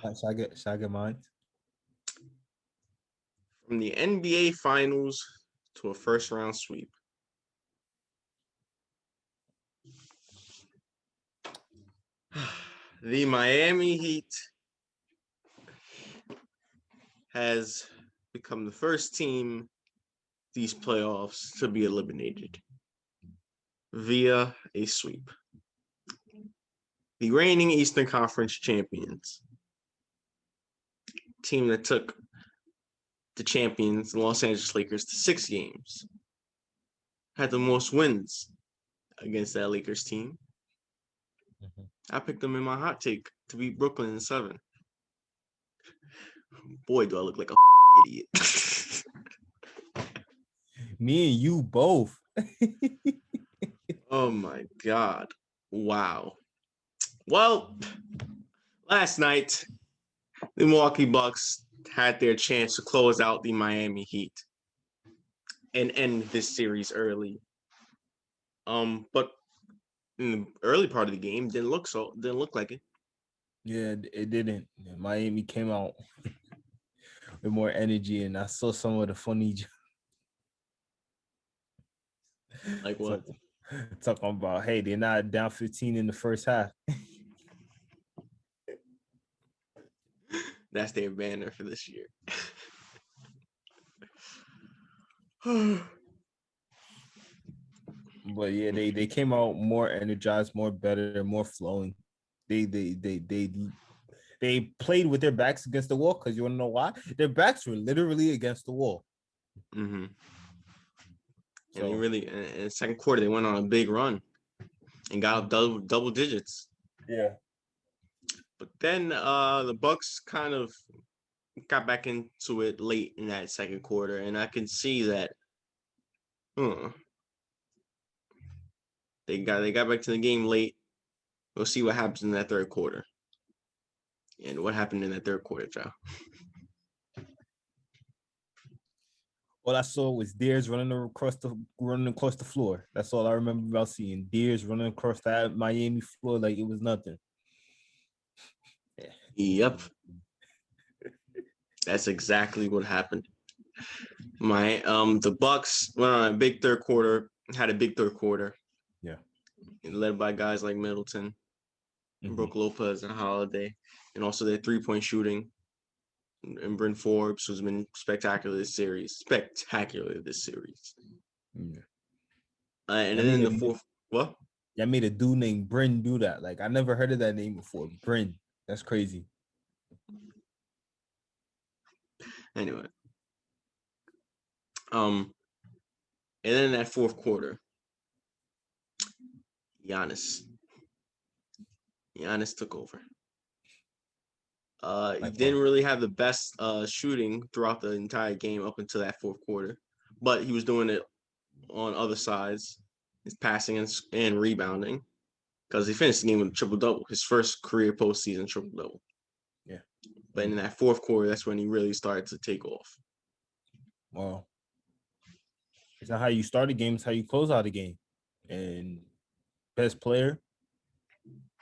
Should I get mine? From the NBA Finals to a first round sweep. The Miami Heat has become the first team these playoffs to be eliminated via a sweep. The reigning Eastern Conference champions, team that took the champions, the Los Angeles Lakers, to 6 games, had the most wins against that Lakers team. Mhm. I picked them in my hot take to beat Brooklyn in 7. Boy, do I look like a idiot. Me and you both. Oh my God. Wow. Well, last night, the Milwaukee Bucks had their chance to close out the Miami Heat and end this series early. But in the early part of the game, didn't look like it. Yeah, it didn't. Miami came out with more energy, and I saw some of the funny Like what? talking about, hey, they're not down 15 in the first half. That's their banner for this year. But yeah, they came out more energized, more better, more flowing. They played with their backs against the wall, because you want to know why? Their backs were literally against the wall. Mm-hmm. And they So really, in the second quarter, they went on a big run and got up double digits. yeah, But then the Bucks kind of got back into it late in that second quarter, and I can see that they got back to the game late. We'll see what happens in that third quarter. And what happened in that third quarter, Joe? all I saw was Deers running across the floor. That's all I remember about seeing. Deers running across that Miami floor like it was nothing. Yep. That's exactly what happened. The Bucks went on a big third quarter, had a big third quarter. Yeah. Led by guys like Middleton, Brook Lopez, and Holiday, and also their 3-point shooting. And Bryn Forbes, who's been spectacular this series. Yeah. And I then mean, the fourth, what? I made a dude named Bryn do that. Like, I never heard of that name before. Bryn. That's crazy. Anyway. And then that fourth quarter, Giannis took over. He didn't really have the best shooting throughout the entire game up until that fourth quarter, but he was doing it on other sides, his passing and rebounding, because he finished the game with a triple-double, his first career postseason triple-double. Yeah. But in that fourth quarter, that's when he really started to take off. Well, it's not how you start a game, it's how you close out a game. And best player,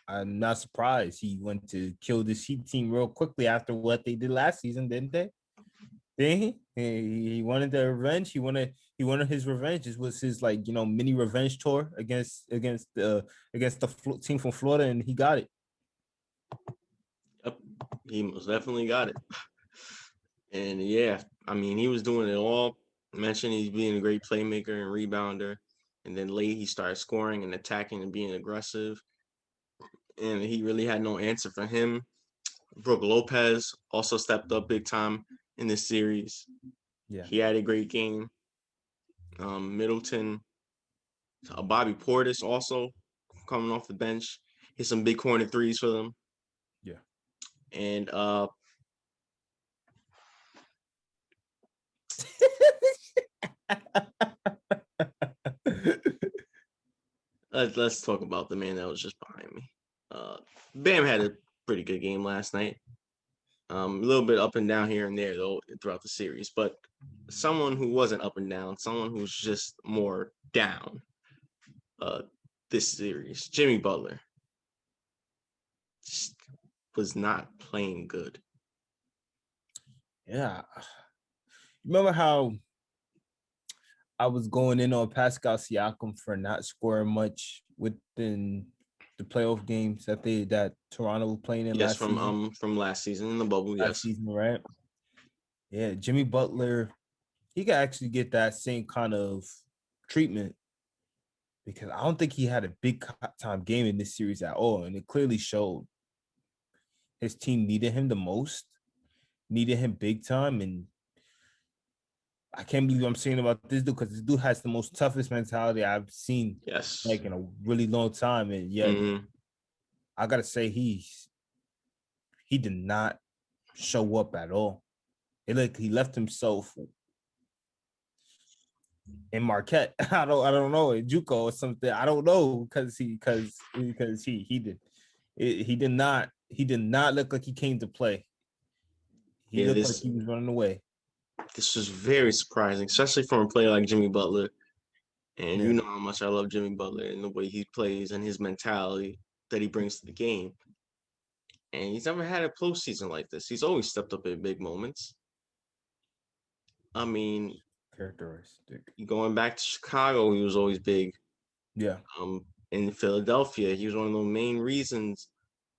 I'm not surprised he went to kill this Heat team real quickly after what they did last season, didn't they? Didn't he? He wanted the revenge. He wanted his revenge. This was his, like, mini revenge tour against the team from Florida, and he got it. Yep, he most definitely got it. And yeah, I mean, he was doing it all. I mentioned he's being a great playmaker and rebounder. And then late, he started scoring and attacking and being aggressive. And he really had no answer for him. Brook Lopez also stepped up big time in this series. Yeah. He had a great game. Middleton, Bobby Portis also coming off the bench, hit some big corner threes for them. Yeah. And let's talk about the man that was just behind me. Bam had a pretty good game last night. A little bit up and down here and there though throughout the series, but someone who wasn't up and down, someone who's just more down. This series, Jimmy Butler. Just was not playing good. Yeah. Remember how I was going in on Pascal Siakam for not scoring much within the playoff games that Toronto was playing in Yes, from last season in the bubble. last Yes. season, right? Yeah, Jimmy Butler, he could actually get that same kind of treatment because I don't think he had a big time game in this series at all, and it clearly showed. His team needed him the most, needed him big time, and I can't believe I'm saying about this dude because this dude has the most toughest mentality I've seen Yes. like in a really long time, and yet I gotta say he did not show up at all. He left himself in Marquette. I don't know, in JUCO or something. I don't know because he did not look like he came to play. He looked like he was running away. This was very surprising, especially from a player like Jimmy Butler. And you know how much I love Jimmy Butler and the way he plays and his mentality that he brings to the game. And he's never had a postseason like this. He's always stepped up in big moments. I mean, characteristic. Going back to Chicago, he was always big. Yeah. In Philadelphia, he was one of the main reasons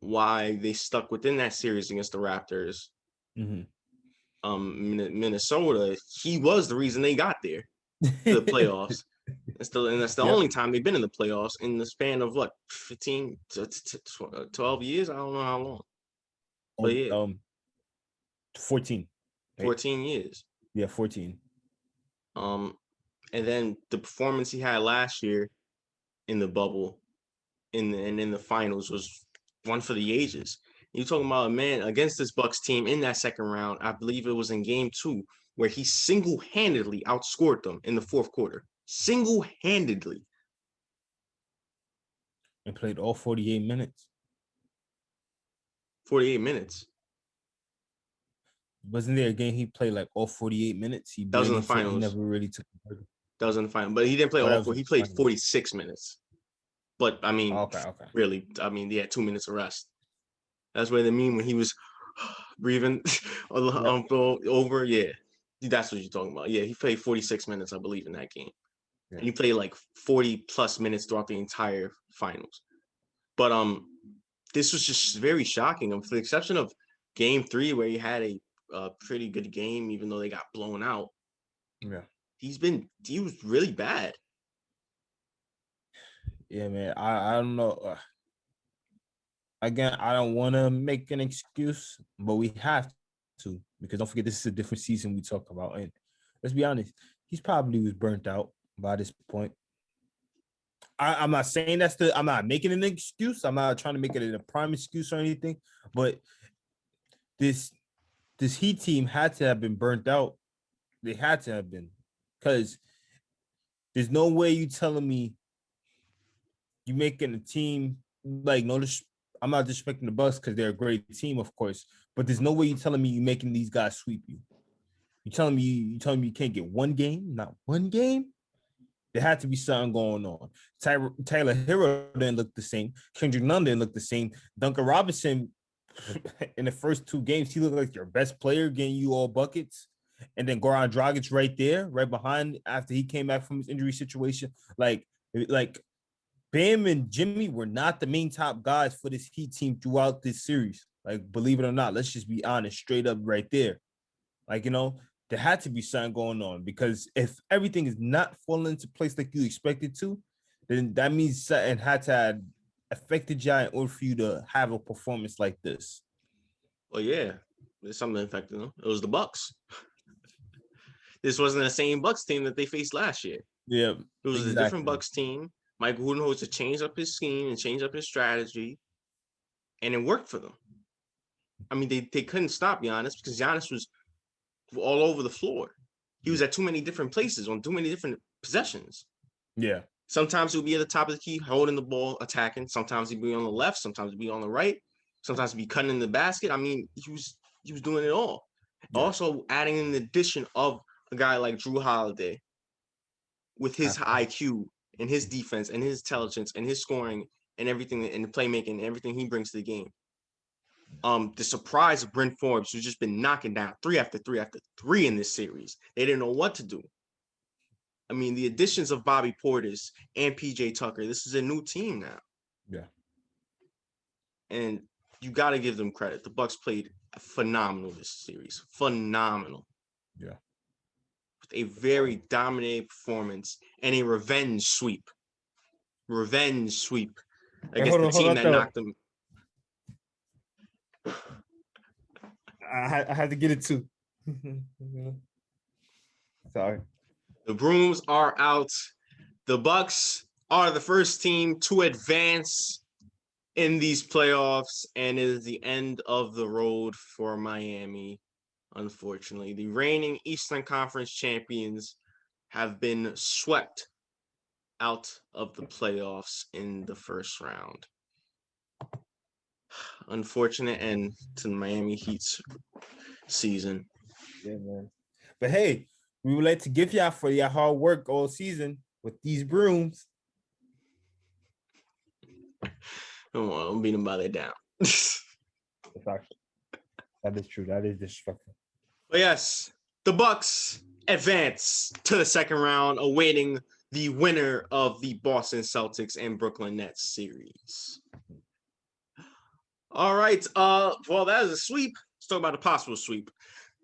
why they stuck within that series against the Raptors. Mm-hmm. Minnesota, he was the reason they got there to the playoffs. That's the only time they've been in the playoffs in the span of what, 15 to 12 years? I don't know how long. But yeah. 14. 14 years. Yeah, 14. And then the performance he had last year in the bubble and in the finals was one for the ages. You're talking about a man against this Bucks team in that second round. I believe it was in game 2 where he single-handedly outscored them in the fourth quarter. Single-handedly. And played all 48 minutes. 48 minutes. Wasn't there a game he played like all 48 minutes? That was in the finals. He never really took. That was in the final, but he didn't play all 4. He played 46 minutes. But I mean, really, I mean, he had 2 minutes of rest. That's where the meme when he was breathing over. Yeah, that's what you're talking about. Yeah, he played 46 minutes, I believe, in that game. Yeah. And he played like 40 plus minutes throughout the entire finals. But this was just very shocking. For the exception of game 3, where he had a pretty good game, even though they got blown out. Yeah. He was really bad. Yeah, man. I don't know. Again, I don't want to make an excuse, but we have to, because don't forget, this is a different season we talk about. And let's be honest, he's probably was burnt out by this point. I'm not saying I'm not making an excuse. I'm not trying to make it a prime excuse or anything, but this Heat team had to have been burnt out. They had to have been, because there's no way you telling me you making a team like I'm not disrespecting the Bucks because they're a great team, of course, but there's no way you telling me you making these guys sweep you. You telling me you can't get one game, not one game. There had to be something going on. Tyler Hero didn't look the same. Kendrick Nunn didn't look the same. Duncan Robinson, in the first 2 games, he looked like your best player, getting you all buckets. And then Goran Dragic right there, right behind after he came back from his injury situation. Like Bam and Jimmy were not the main top guys for this Heat team throughout this series. Like, believe it or not, let's just be honest, straight up right there. Like, there had to be something going on, because if everything is not falling into place like you expected to, then that means something had to have affected you in order for you to have a performance like this. Well, yeah, there's something affecting them. It was the Bucks. This wasn't the same Bucks team that they faced last year. Yeah, it was a different Bucks team. Mike Budenholzer changed up his scheme and changed up his strategy, and it worked for them. I mean, they couldn't stop Giannis because Giannis was all over the floor. He was at too many different places on too many different possessions. Yeah. Sometimes he'll be at the top of the key, holding the ball, attacking. Sometimes he'd be on the left. Sometimes he'd be on the right. Sometimes he'd be cutting in the basket. I mean, he was doing it all. Yeah. Also, adding in the addition of a guy like Jrue Holiday with his IQ and his defense and his intelligence and his scoring and everything and the playmaking and everything he brings to the game. The surprise of Bryn Forbes, who's just been knocking down 3 after 3 after 3 in this series. They didn't know what to do. I mean, the additions of Bobby Portis and PJ Tucker, this is a new team now. Yeah. And you got to give them credit. The Bucks played phenomenal this series. Phenomenal. Yeah. With a very dominating performance and a revenge sweep. Revenge sweep against the team that knocked them. I had to get it too. Sorry. The brooms are out. The Bucks are the first team to advance in these playoffs, and it is the end of the road for Miami. Unfortunately, the reigning Eastern Conference champions have been swept out of the playoffs in the first round. Unfortunate end to the Miami Heat's season. Yeah, man. But hey, we would like to give y'all for your hard work all season with these brooms. I'm beating them by their down. That is true. That is disrespectful. But yes, the Bucks advance to the second round, awaiting the winner of the Boston Celtics and Brooklyn Nets series. All right. Well, that is a sweep. Let's talk about a possible sweep.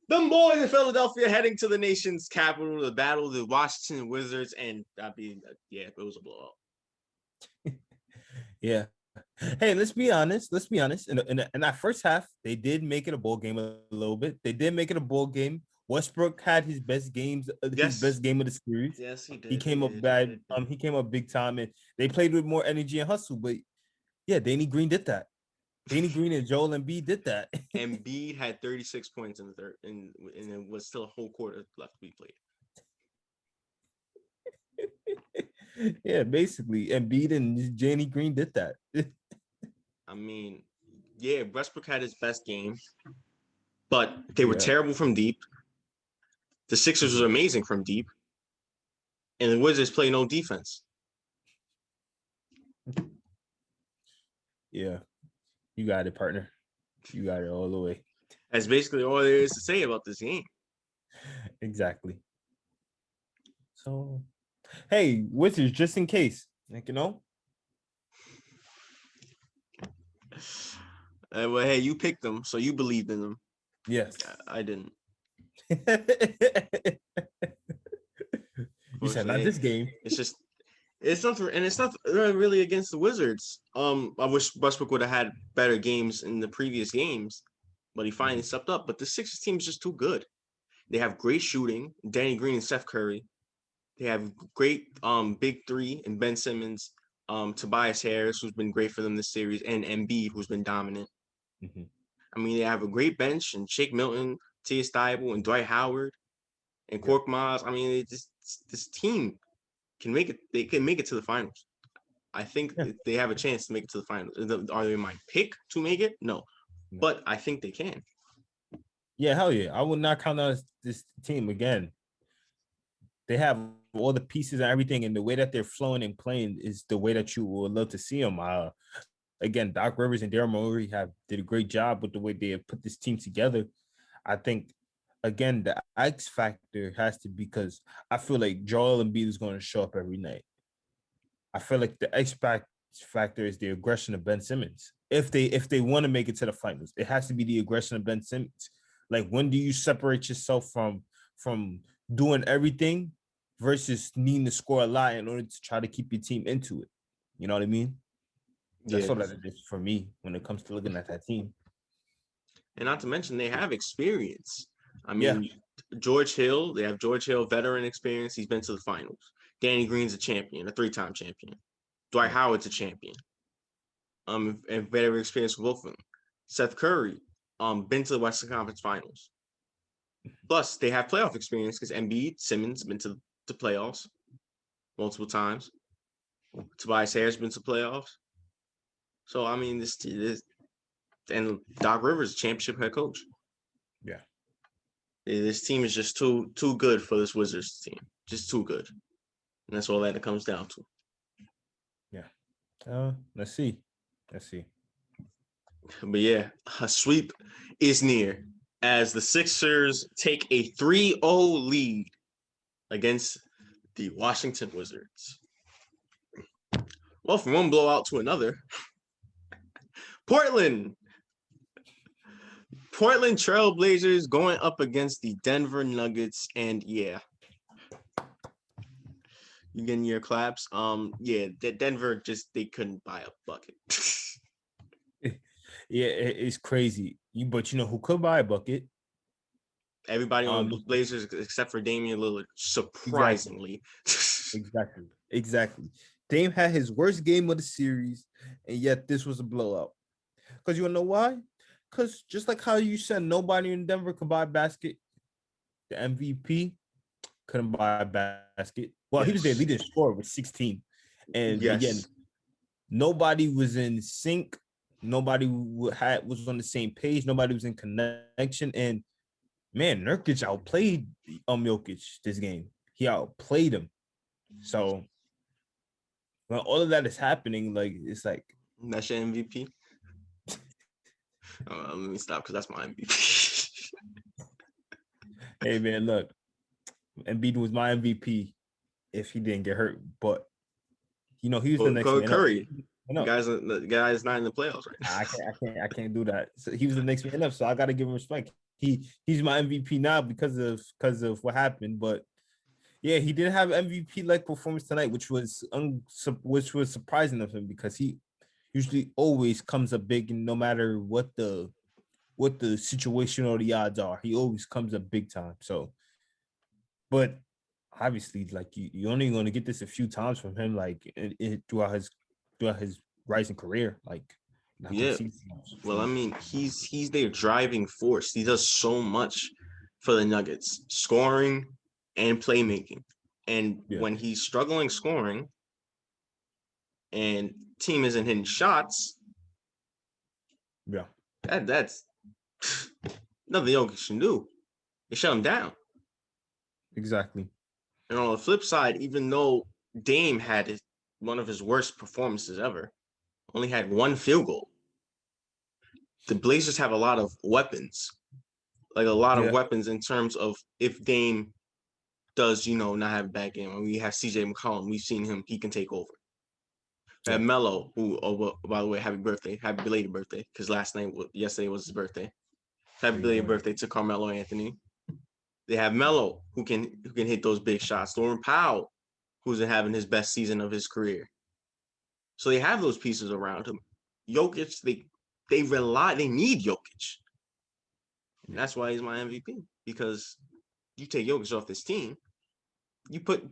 The boys in Philadelphia heading to the nation's capital to battle the Washington Wizards, and it was a blowout. Yeah. Hey, let's be honest. In that first half, they did make it a ball game a little bit. They did make it a ball game. Westbrook had his best games, best game of the series. Yes, he did. He came up bad. He came up big time, and they played with more energy and hustle. But yeah, Danny Green did that. Danny Green and Joel Embiid did that. Embiid had 36 points in the third, and it was still a whole quarter left to be played. Yeah, basically, Embiid and Danny Green did that. I mean, yeah, Westbrook had his best game, but they were terrible from deep. The Sixers was amazing from deep, and the Wizards play no defense. Yeah, you got it, partner. You got it all the way. That's basically all there is to say about this game. Exactly. So, hey, Wizards, just in case, Well, hey, you picked them, so you believed in them. Yes. I didn't. You said not this game. It's not really against the Wizards. I wish Westbrook would have had better games in the previous games, but he finally stepped up. But the Sixers team is just too good. They have great shooting, Danny Green and Steph Curry. They have great big three and Ben Simmons, Tobias Harris, who's been great for them this series, and Embiid, who's been dominant. Mm-hmm. I mean, they have a great bench, and Shake Milton, T.S. Thibault, and Dwight Howard, and Korkmaz. I mean, this team can make it. They can make it to the finals. I think they have a chance to make it to the finals. Are they my pick to make it? No, but I think they can. Yeah, hell yeah. I would not count out this team again. They have all the pieces and everything, and the way that they're flowing and playing is the way that you would love to see them. Again, Doc Rivers and Daryl Morey did a great job with the way they have put this team together. I think, again, the X factor has to be because I feel like Joel Embiid is going to show up every night. I feel like the X factor is the aggression of Ben Simmons. If they want to make it to the finals, it has to be the aggression of Ben Simmons. Like, when do you separate yourself from doing everything versus needing to score a lot in order to try to keep your team into it? You know what I mean? That's all that it is for me when it comes to looking at that team. And not to mention, they have experience. I mean, George Hill, they have George Hill, veteran experience. He's been to the finals. Danny Green's a champion, a 3-time champion. Dwight Howard's a champion. And veteran experience with both of them. Seth Curry, been to the Western Conference Finals. Plus, they have playoff experience because Embiid, Simmons been to the playoffs multiple times. Tobias Harris been to playoffs. So, I mean, this and Doc Rivers, championship head coach. Yeah. This team is just too good for this Wizards team. Just too good. And that's all that it comes down to. Yeah. Let's see. But yeah, a sweep is near as the Sixers take a 3-0 lead against the Washington Wizards. Well, from one blowout to another, Portland Trailblazers going up against the Denver Nuggets, and yeah, you getting your claps? Yeah, Denver they couldn't buy a bucket. Yeah, it's crazy. But you know who could buy a bucket? Everybody on the Blazers except for Damian Lillard, surprisingly. Exactly. Dame had his worst game of the series, and yet this was a blowout. Because you wanna know why? Because just like how you said nobody in Denver could buy a basket, the MVP couldn't buy a basket. Well, he was their leading scorer with 16. And again, nobody was in sync. Nobody was on the same page. Nobody was in connection. And man, Nurkic outplayed Jokic this game. He outplayed him. So when all of that is happening, like it's like that's your MVP. Let me stop because that's my MVP. Hey man, look, Embiid was my MVP if he didn't get hurt, but you know he was the next man Curry. up. The guy's not in the playoffs right now. I can't do that. So he was the next man up, so I got to give him respect. He's my MVP now because of what happened, but yeah, he didn't have MVP like performance tonight, which was surprising of him because he usually always comes up big, and no matter what the situation or the odds are, he always comes up big time. So, but obviously, like you're only going to get this a few times from him, like throughout his rising career, like. Yeah. Well, I mean, he's their driving force. He does so much for the Nuggets, scoring and playmaking. And when he's struggling scoring and team isn't hitting shots, that's nothing Jokic can do. They shut him down. Exactly. And on the flip side, even though Dame had one of his worst performances ever, only had one field goal, the Blazers have a lot of weapons. Like a lot of weapons in terms of if Dame does, not have a bad game. When we have CJ McCollum, we've seen him, he can take over. We have Melo, who, by the way, happy belated birthday, because yesterday was his birthday. Happy belated birthday to Carmelo Anthony. They have Melo, who can hit those big shots. Norman Powell, who's having his best season of his career. So they have those pieces around him. Jokic, they need Jokic. And that's why he's my MVP, because you take Jokic off this team, you put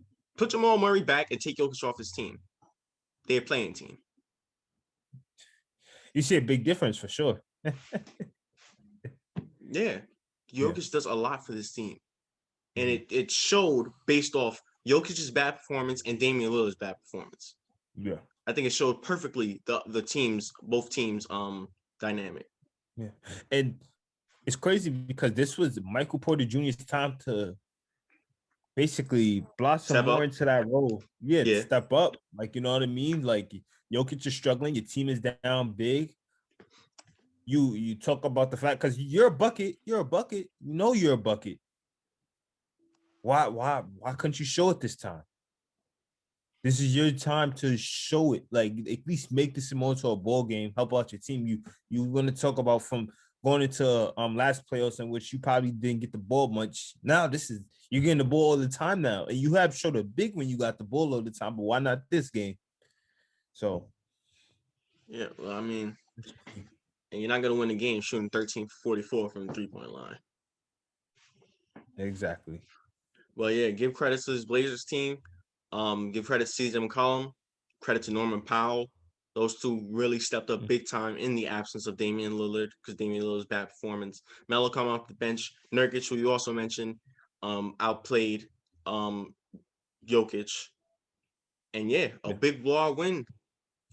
Jamal Murray back and take Jokic off his team. They're a playing team. You see a big difference for sure. Yeah. Jokic does a lot for this team. And it showed based off Jokic's bad performance and Damian Lillard's bad performance. Yeah. I think it showed perfectly both teams dynamic. Yeah. And it's crazy because this was Michael Porter Jr.'s time to basically blossom more into that role. Yeah, step up. Like, you know what I mean? Like Jokic is struggling, your team is down big. You talk about the fact because you're a bucket, you're a bucket. Why couldn't you show it this time? This is your time to show it. Like at least make this more to a ball game. Help out your team. You want to talk about from going into last playoffs in which you probably didn't get the ball much. Now you're getting the ball all the time now, and you have showed it big when you got the ball all the time. But why not this game? So yeah, well, I mean, and you're not gonna win the game shooting 13-44 from the 3-point line. Exactly. Well, yeah, give credit to this Blazers team. Give credit to CJ McCollum, credit to Norman Powell. Those two really stepped up big time in the absence of Damian Lillard because Damian Lillard's bad performance. Melo come off the bench. Nurkic, who you also mentioned, outplayed Jokic. And yeah, a big blowout win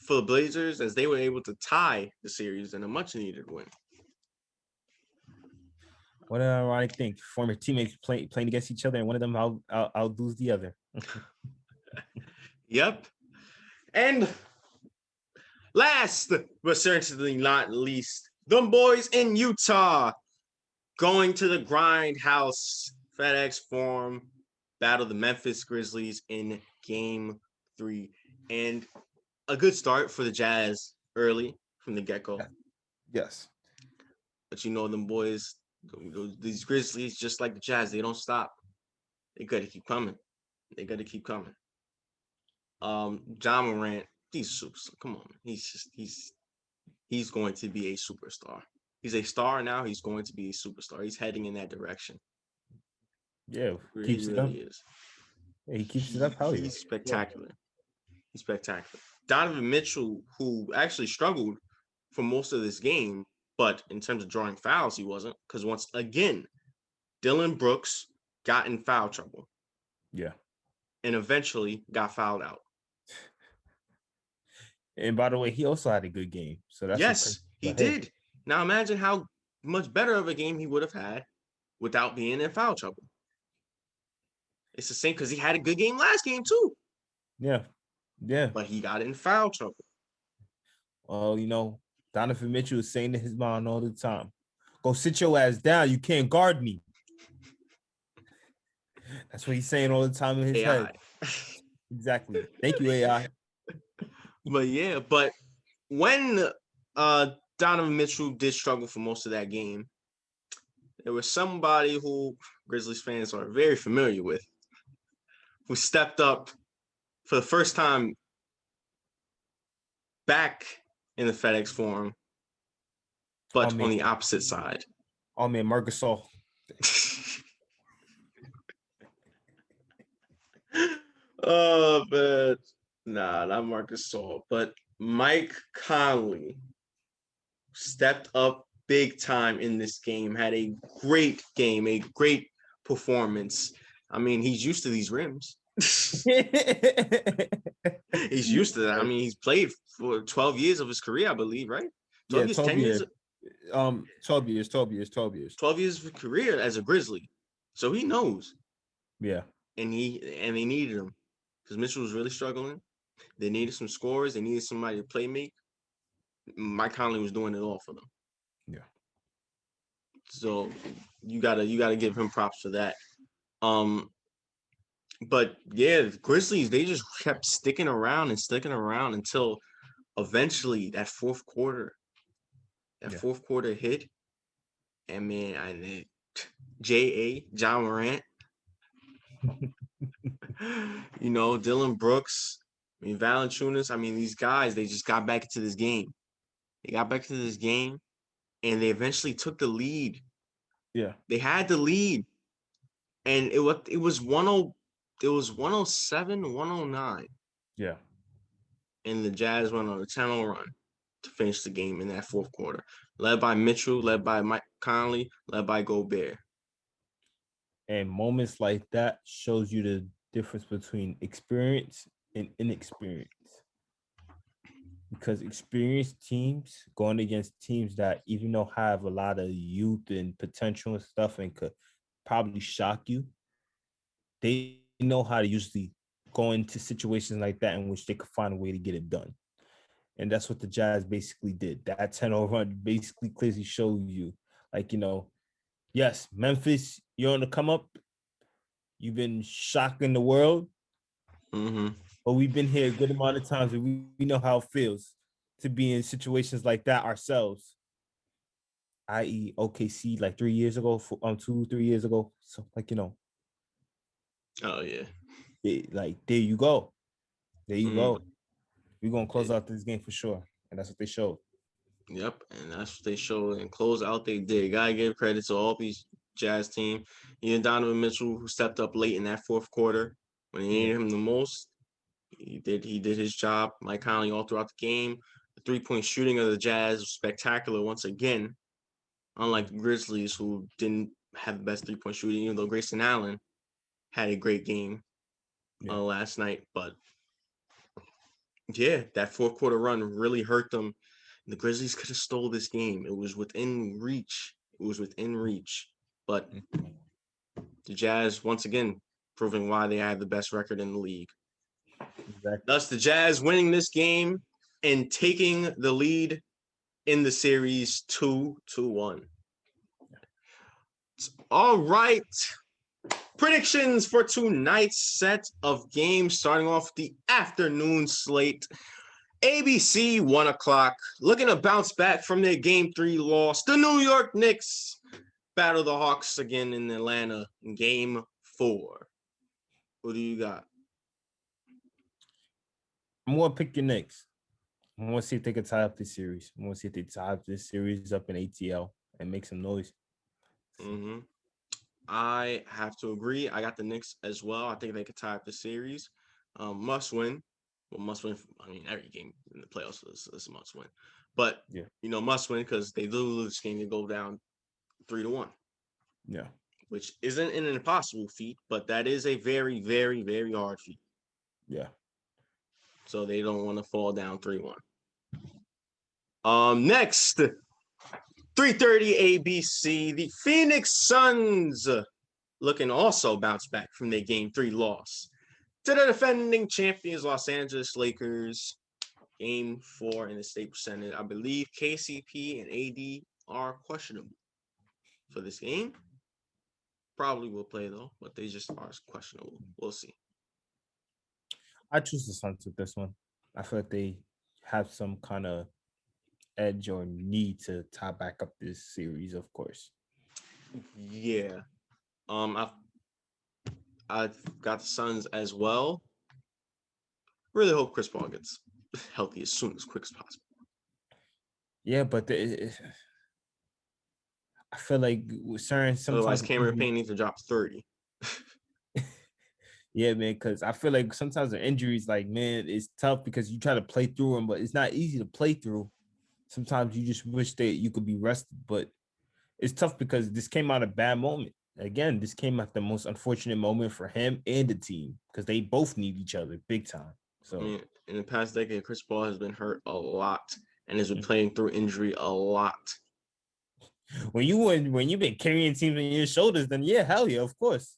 for the Blazers as they were able to tie the series in a much-needed win. What an ironic thing. Former teammates playing against each other, and one of them outdoes the other. Yep. And last but certainly not least, Them boys in Utah going to the Grindhouse FedEx Forum, battle the Memphis Grizzlies in Game 3. And a good start for the Jazz early from the get-go. Yes. But you know them boys, these Grizzlies, just like the Jazz, they don't stop. They got to keep coming. They got to keep coming. John Morant, he's super. Come on, he's going to be a superstar. He's a star now. He's going to be a superstar. He's heading in that direction. Yeah, He keeps it up. really is. Yeah, he keeps it up. Hell yeah. He's spectacular. He's spectacular. Donovan Mitchell, who actually struggled for most of this game, but in terms of drawing fouls, he wasn't, because once again, Dylan Brooks got in foul trouble. Yeah. And eventually got fouled out. And by the way, he also had a good game. So that's yes, he did. Now imagine how much better of a game he would have had without being in foul trouble. It's the same because he had a good game last game too. Yeah. Yeah. But he got in foul trouble. Well, you know, Donovan Mitchell is saying to his mom all the time, go sit your ass down. You can't guard me. That's what he's saying all the time in his AI. head. Exactly. Thank you, AI. But yeah, but when Donovan Mitchell did struggle for most of that game, there was somebody who Grizzlies fans are very familiar with, who stepped up for the first time back in the FedEx Forum, but on the opposite side. Oh man, Marc Gasol. Oh man, nah, not Marc Gasol, but Mike Conley stepped up big time in this game. Had a great game, a great performance. I mean, he's used to these rims. He's used to that. I mean, he's played for 12 years of his career, I believe, right? 12 years, 10 years. 12 years. 12 years of career as a Grizzly. So he knows. Yeah. And they needed him because Mitchell was really struggling. They needed some scores. They needed somebody to play make. Mike Conley was doing it all for them. Yeah. So you gotta give him props for that. But yeah, the Grizzlies, they just kept sticking around until eventually that fourth quarter hit. And man, John Morant, you know, Dylan Brooks, I mean, Valanciunas, I mean, these guys, they just got back into this game. They got back to this game, and they eventually took the lead. Yeah. They had the lead, and it was 107, 109. Yeah. And the Jazz went on a 10-0 run to finish the game in that fourth quarter, led by Mitchell, led by Mike Conley, led by Gobert. And moments like that shows you the difference between experience and inexperience. Because experienced teams going against teams that even though have a lot of youth and potential and stuff and could probably shock you, they know how to usually go into situations like that in which they could find a way to get it done. And that's what the Jazz basically did. That 10-0 run basically clearly showed you, like, you know, yes, Memphis, you're on the come up. You've been shocking the world. Mm-hmm. But we've been here a good amount of times and we know how it feels to be in situations like that ourselves. I.e. OKC like 3 years ago, 2-3 years ago. So like, you know. Oh yeah. Like there you go. There you go. We're gonna close out this game for sure. And that's what they showed. Yep, and that's what they showed and close out they did. Gotta give credit to all these Jazz team. Even Donovan Mitchell, who stepped up late in that fourth quarter when they needed him the most. He did his job. Mike Conley all throughout the game. The 3-point shooting of the Jazz was spectacular once again. Unlike the Grizzlies, who didn't have the best 3-point shooting, even though Grayson Allen had a great game last night. But yeah, that fourth quarter run really hurt them. The Grizzlies could have stole this game. It was within reach. But the Jazz, once again, proving why they have the best record in the league. Exactly. Thus, the Jazz winning this game and taking the lead in the series 2-1. All right. Predictions for tonight's set of games, starting off the afternoon slate. ABC, 1 o'clock, looking to bounce back from their Game 3 loss. The New York Knicks battle the Hawks again in Atlanta in Game 4. Who do you got? I'm going to pick your Knicks. I want to see if they can tie up this series. I want to see if they tie up this series up in ATL and make some noise. Mm-hmm. I have to agree. I got the Knicks as well. I think they could tie up the series. Must win. Well, must win. I mean, every game in the playoffs is a must win. But, yeah, must win because they lose this game, they go down 3-1. Yeah. Which isn't an impossible feat, but that is a very, very, very hard feat. Yeah. So they don't want to fall down 3-1. Next, 3:30 ABC, the Phoenix Suns looking also bounce back from their Game 3 loss to the defending champions Los Angeles Lakers. Game 4 in the Staples Center. I believe KCP and AD are questionable for this game. Probably will play though, but they just are questionable. We'll see. I choose the Suns with this one. I feel like they have some kind of edge or need to tie back up this series, of course. Yeah. I've got the Suns as well. Really hope Chris Paul gets healthy as soon as quick as possible. Yeah, but I feel like sometimes Otherwise Cameron Payne needs to drop 30. Yeah, man, because I feel like sometimes the injuries, like, man, it's tough because you try to play through them, but it's not easy to play through. Sometimes you just wish that you could be rested, but it's tough because this came out a bad moment. Again, this came at the most unfortunate moment for him and the team because they both need each other big time. So, I mean, in the past decade, Chris Paul has been hurt a lot and has been playing through injury a lot. When you've been carrying teams on your shoulders, then yeah, hell yeah, of course.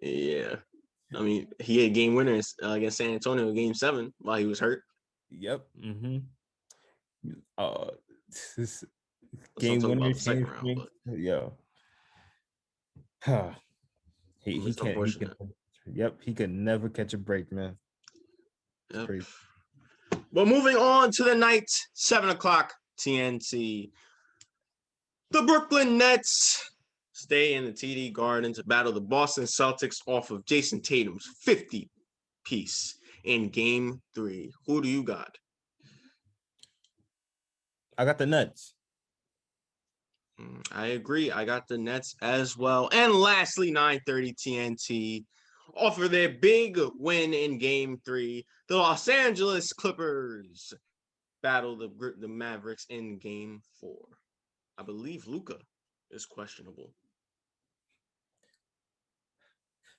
Yeah. I mean, he had game winners against San Antonio in Game 7 while he was hurt. Yep. Mm-hmm. This Game game winner, second round, but yo. he can't. Yep, he could never catch a break, man. Yep. Crazy. Well, moving on to the night, 7 o'clock TNT. The Brooklyn Nets stay in the TD Garden to battle the Boston Celtics off of Jason Tatum's 50-piece in Game 3. Who do you got? I got the Nets. I agree. I got the Nets as well. And lastly, 9:30 TNT offer their big win in Game 3. The Los Angeles Clippers battle the Mavericks in Game 4. I believe Luka is questionable.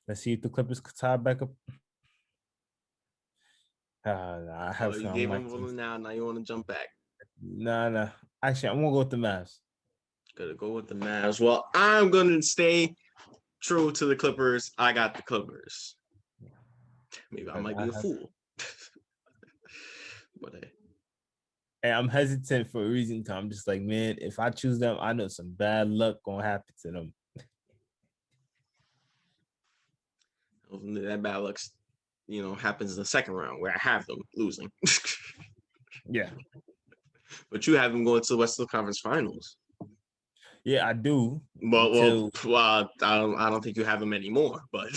Let's see if the Clippers could tie back up. I have you gave him one now. Now you want to jump back? Nah. Actually, I'm gonna go with the Mavs. Gonna go with the Mavs. Well, I'm gonna stay true to the Clippers. I got the Clippers. Maybe I might be a fool. But hey, I'm hesitant for a reason. I'm just like, man, if I choose them, I know some bad luck gonna happen to them. That bad luck, happens in the second round where I have them losing. Yeah. But you have them going to the Western Conference Finals. Yeah, I do. Well, I don't think you have them anymore. But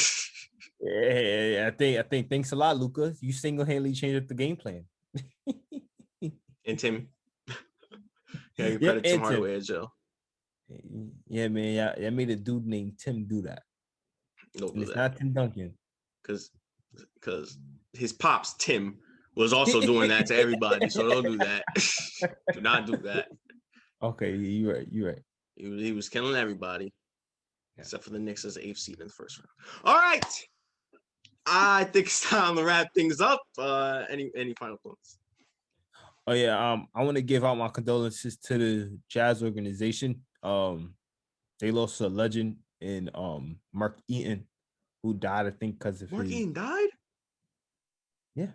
yeah, I think thanks a lot, Luka. You single-handedly changed up the game plan. And Tim, yeah, you credit Tim Hardaway as well. Yeah, man. Yeah, I made a dude named Tim do that. It's not Tim Duncan. Because his pops, Tim, was also doing that to everybody. So don't do that. Do not do that. Okay, you're right. He was killing everybody, except for the Knicks as the 8th seed in the first round. All right. I think it's time to wrap things up. Any final thoughts? Oh yeah, I want to give out my condolences to the Jazz organization. They lost a legend in Mark Eaton, who died, I think, because of Mark Eaton died? Yeah.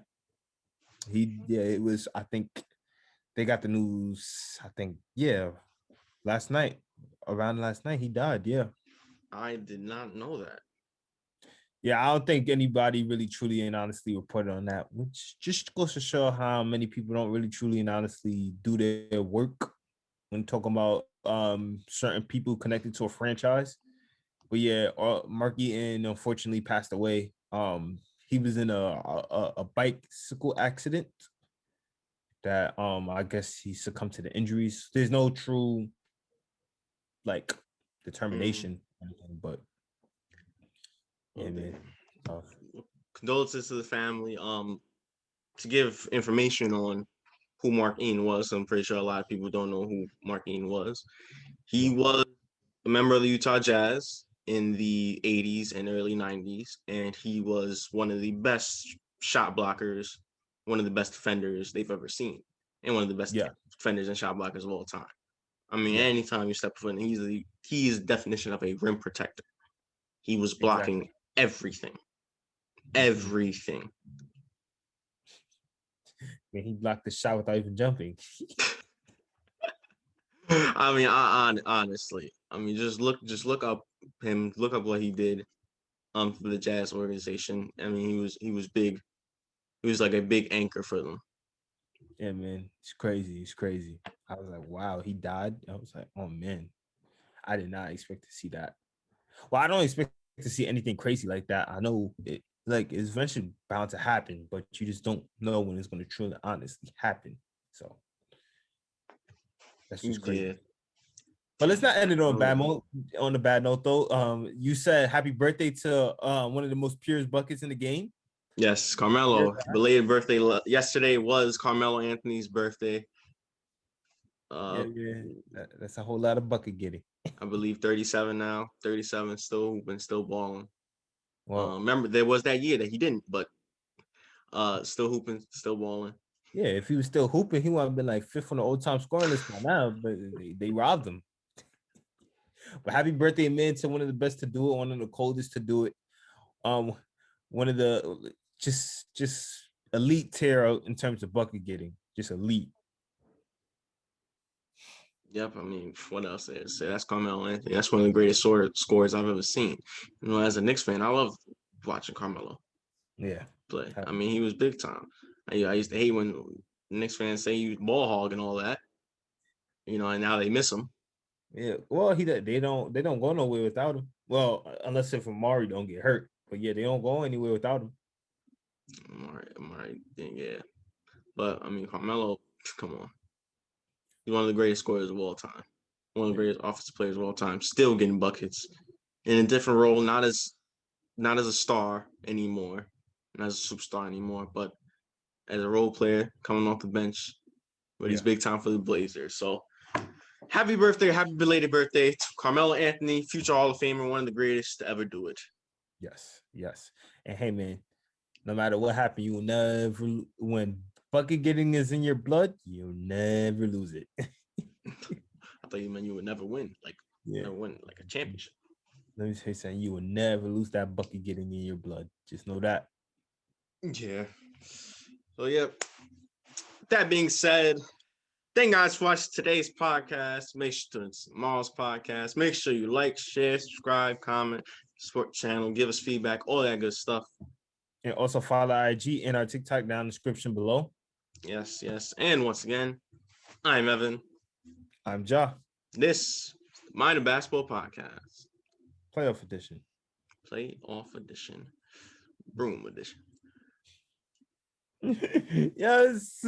It was. I think they got the news. I think last night, around last night, he died. Yeah. I did not know that. Yeah, I don't think anybody really truly and honestly reported on that, which just goes to show how many people don't really truly and honestly do their work when talking about certain people connected to a franchise. But yeah, Mark Eaton unfortunately passed away. He was in a bicycle accident that I guess he succumbed to the injuries. There's no true like determination, but yeah, Okay. man, tough. Condolences to the family. To give information on who Mark Eaton was, I'm pretty sure a lot of people don't know who Mark Eaton was. He was a member of the Utah Jazz in the 80s and early 90s, and he was one of the best shot blockers, one of the best defenders they've ever seen, and one of the best Yeah, defenders and shot blockers of all time. I mean, yeah, anytime you step foot in, he is the definition of a rim protector. He was exactly. blocking everything, Mhm. everything. Yeah, he blocked the shot without even jumping. I mean, honestly, I mean, just look up him, look up what he did for the Jazz organization. I mean, he was big. He was like a big anchor for them. Yeah, man, it's crazy. It's crazy. I was like, wow, he died. I was like, oh man, I did not expect to see that. Well, I don't expect to see anything crazy like that. I know it like it's eventually bound to happen, but you just don't know when it's going to truly honestly happen. So that's just Yeah. crazy. But let's not end it on a Oh, on a bad note though. You said happy birthday to one of the most purest buckets in the game. yes, Pure Carmelo. guy. Belated birthday yesterday was Carmelo Anthony's birthday. Yeah, Uh, yeah. That's a whole lot of bucket getting. I believe 37 now. 37, still hooping, still balling. Well, Remember there was that year that he didn't, but still hooping, still balling. yeah, if he was still hooping, he would have been like fifth on the all-time scoring list by now, but they robbed him. But happy birthday, man, to one of the best to do it, one of the coldest to do it. Um, one of the just elite tier in terms of bucket getting, just elite. Yep, I mean, what else is? That's Carmelo Anthony. That's one of the greatest scores I've ever seen. You know, as a Knicks fan, I love watching Carmelo Yeah. play. I mean, he was big time. I used to hate when Knicks fans say he was ball hog and all that. You know, and now they miss him. Yeah. Well, they don't go nowhere without him. Well, unless if Amari don't get hurt. But yeah, they don't go anywhere without him. I'm all right. Yeah. But I mean, Carmelo, come on. He's one of the greatest scorers of all time. One of the Yeah. greatest offensive players of all time. Still getting buckets in a different role, not as a star anymore, not as a superstar anymore, but as a role player coming off the bench. But he's Yeah. big time for the Blazers. So happy birthday, happy belated birthday to Carmelo Anthony, future Hall of Famer, one of the greatest to ever do it. Yes. Yes. And hey man, no matter what happened, you will never when bucket getting is in your blood, you'll never lose it. I thought you meant you would never win, Yeah. never win like a championship. Let me say something. You will never lose that bucket getting in your blood. Just know that. Yeah. So yeah. That being said, thank you guys for watching today's podcast. Make sure to tomorrow's podcast. Make sure you like, share, subscribe, comment, support the channel, give us feedback, all that good stuff. And also follow IG and our TikTok down in the description below. Yes, yes. And once again, I'm Evan. I'm Ja. This is the Mind of Basketball Podcast. Playoff edition. Playoff edition. Broom edition. Yes.